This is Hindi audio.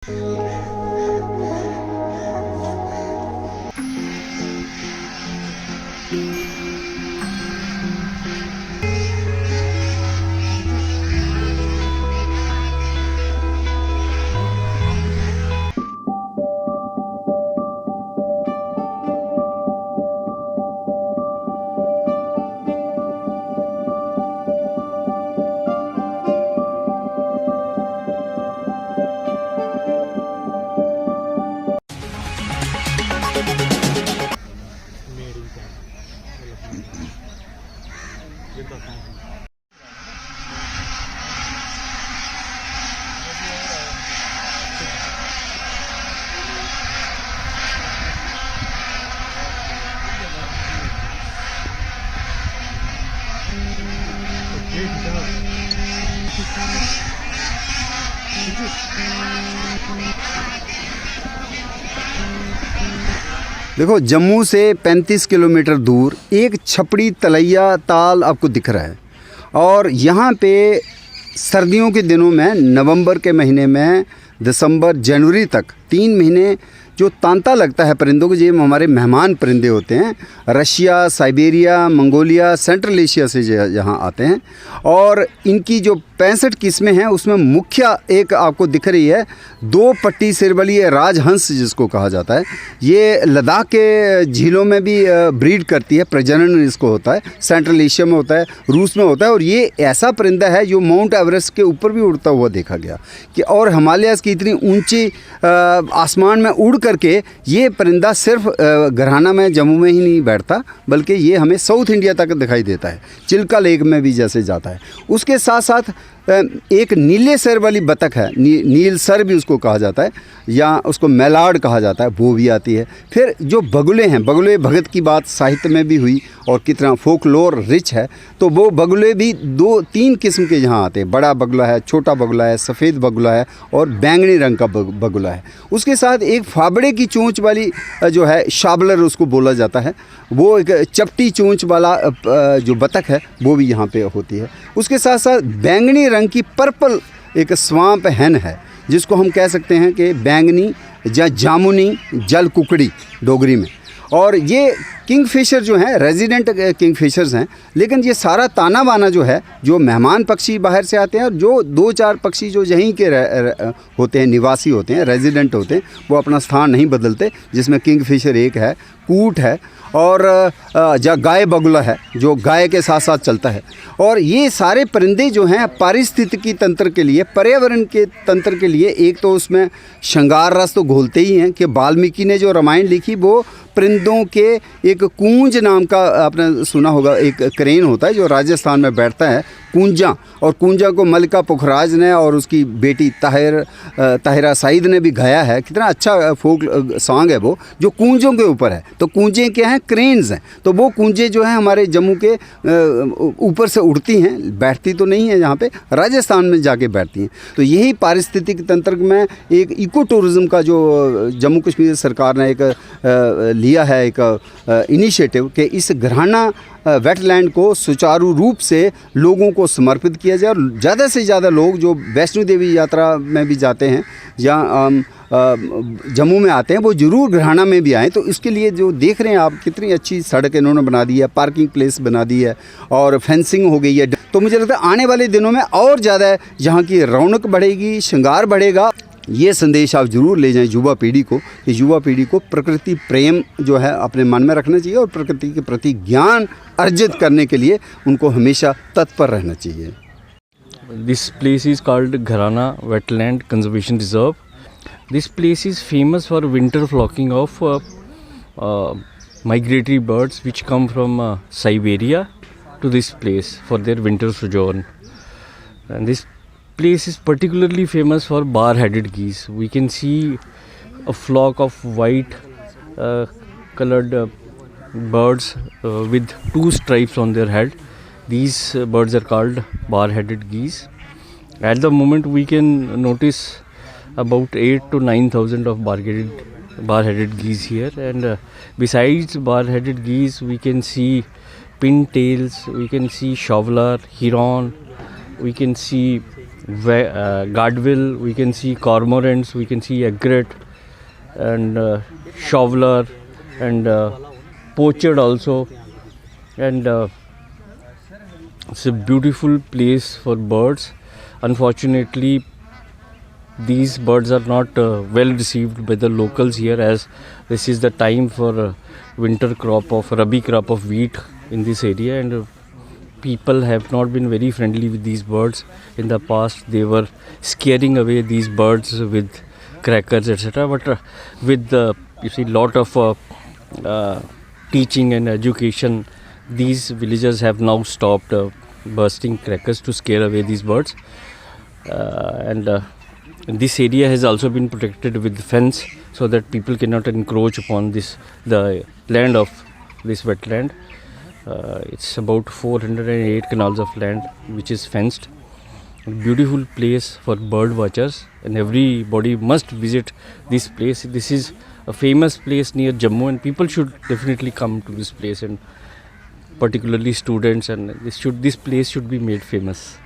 देखो, जम्मू से 35 किलोमीटर दूर एक छपड़ी तलैया ताल आपको दिख रहा है। और यहाँ पे सर्दियों के दिनों में नवंबर के महीने में दिसंबर जनवरी तक 3 महीने जो तांता लगता है परिंदों को, ये हमारे मेहमान परिंदे होते हैं। Russia, Siberia, Mongolia, central Asia से यहाँ आते हैं। और इनकी जो 65 किस्में हैं उसमें मुख्य एक आपको दिख रही है 2 पट्टी सिर वाली राजहंस जिसको कहा जाता है। ये लद्दाख के झीलों में भी ब्रीड करती है, प्रजनन इसको होता है। सेंट्रल एशिया में होता है, रूस में होता है। और ये ऐसा परिंदा है जो माउंट एवरेस्ट के ऊपर भी उड़ता हुआ देखा गया कि, और हिमालयाज़ की इतनी ऊंची आसमान में उड़ करके ये परिंदा सिर्फ घराना में, जम्मू में ही नहीं बैठता, बल्कि ये हमें साउथ इंडिया तक दिखाई देता है। चिल्का लेक में भी जैसे जाता है। उसके साथ साथ एक नीले सर वाली बतख है, नील सर भी उसको कहा जाता है, या उसको मैलार्ड कहा जाता है, वो भी आती है। फिर जो बगुले हैं, बगुले भगत की बात साहित्य में भी हुई और कितना फोकलोर रिच है, तो वो बगुले भी 2-3 किस्म के यहाँ आते हैं। बड़ा बगुला है, छोटा बगुला है, सफ़ेद बगुला है और बैंगनी रंग का बगुला है। उसके साथ एक फावड़े की चोंच वाली जो है, शाबलर उसको बोला जाता है, वो एक चपटी चोंच वाला जो बतख है वो भी यहाँ पे होती है। उसके साथ साथ बैंगनी रंग की पर्पल एक स्वाम्प हैन है, जिसको हम कह सकते हैं कि बैंगनी या जामुनी जल कुकड़ी डोगरी में। और ये किंगफिशर जो हैं, रेजिडेंट किंगफिशर्स हैं, लेकिन ये सारा ताना बाना जो है, जो मेहमान पक्षी बाहर से आते हैं और जो 2-4 पक्षी जो यहीं के होते हैं, निवासी होते हैं, रेजिडेंट होते हैं, वो अपना स्थान नहीं बदलते, जिसमें किंगफिशर एक है, कूट है और गाय बगुला है जो गाय के साथ साथ चलता है। और ये सारे परिंदे जो हैं पारिस्थितिकी तंत्र के लिए, पर्यावरण के तंत्र के लिए, एक तो उसमें श्रृंगार रस तो घोलते ही हैं कि वाल्मीकि ने जो रामायण लिखी वो परिंदों के एक कूंज नाम का, आपने सुना होगा, एक क्रेन होता है जो राजस्थान में बैठता है, कूंजा। और कूंजा को मलिका पुखराज ने और उसकी बेटी ताहिरा साइद ने भी गाया है। कितना अच्छा फोक सॉन्ग है वो, जो कूंजों के ऊपर है। तो कूंजे क्या हैं? क्रेन्स हैं। तो वो कूंजे जो हैं हमारे जम्मू के ऊपर से उड़ती हैं, बैठती तो नहीं है, यहाँ पे राजस्थान में जाके बैठती हैं। तो यही पारिस्थितिक तंत्र में एक इको टूरिज़्म का जो जम्मू कश्मीर सरकार ने एक लिया है, एक इनिशिएटिव, कि इस घराना वेटलैंड को सुचारू रूप से लोगों को समर्पित किया जाए। और ज़्यादा से ज़्यादा लोग जो वैष्णो देवी यात्रा में भी जाते हैं या जम्मू में आते हैं, वो ज़रूर घराना में भी आएँ। तो इसके लिए जो देख रहे हैं आप, कितनी अच्छी सड़क इन्होंने बना दी है, पार्किंग प्लेस बना दी है और फेंसिंग हो गई है। तो मुझे लगता है आने वाले दिनों में और ज़्यादा यहाँ की रौनक बढ़ेगी, श्रृंगार बढ़ेगा। ये संदेश आप ज़रूर ले जाएं युवा पीढ़ी को, कि युवा पीढ़ी को प्रकृति प्रेम जो है अपने मन में रखना चाहिए और प्रकृति के प्रति ज्ञान अर्जित करने के लिए उनको हमेशा तत्पर रहना चाहिए। This place is called Gharana Wetland Conservation Reserve. This place is famous for winter flocking of migratory birds which come from Siberia to this place for their winter sojourn. And this place is particularly famous for bar-headed geese. We can see a flock of white colored birds with 2 stripes on their head. These birds are called bar-headed geese. At the moment we can notice about 8,000 to 9,000 of bar-headed geese here. And besides bar-headed geese, we can see pintails, we can see shoveler, heron, we can see Guardville, we can see cormorants, we can see egret and shoveler and poachard also. And it's a beautiful place for birds. Unfortunately, these birds are not well received by the locals here, as this is the time for winter crop of rabi crop of wheat in this area, and people have not been very friendly with these birds. In the past they were scaring away these birds with crackers, etc., but with the lot of teaching and education, these villagers have now stopped bursting crackers to scare away these birds. And this area has also been protected with fence so that people cannot encroach upon the land of this wetland. It's about 408 canals of land which is fenced. A beautiful place for bird watchers, and everybody must visit this place. This is a famous place near Jammu, and people should definitely come to this place, and particularly students, and this place should be made famous.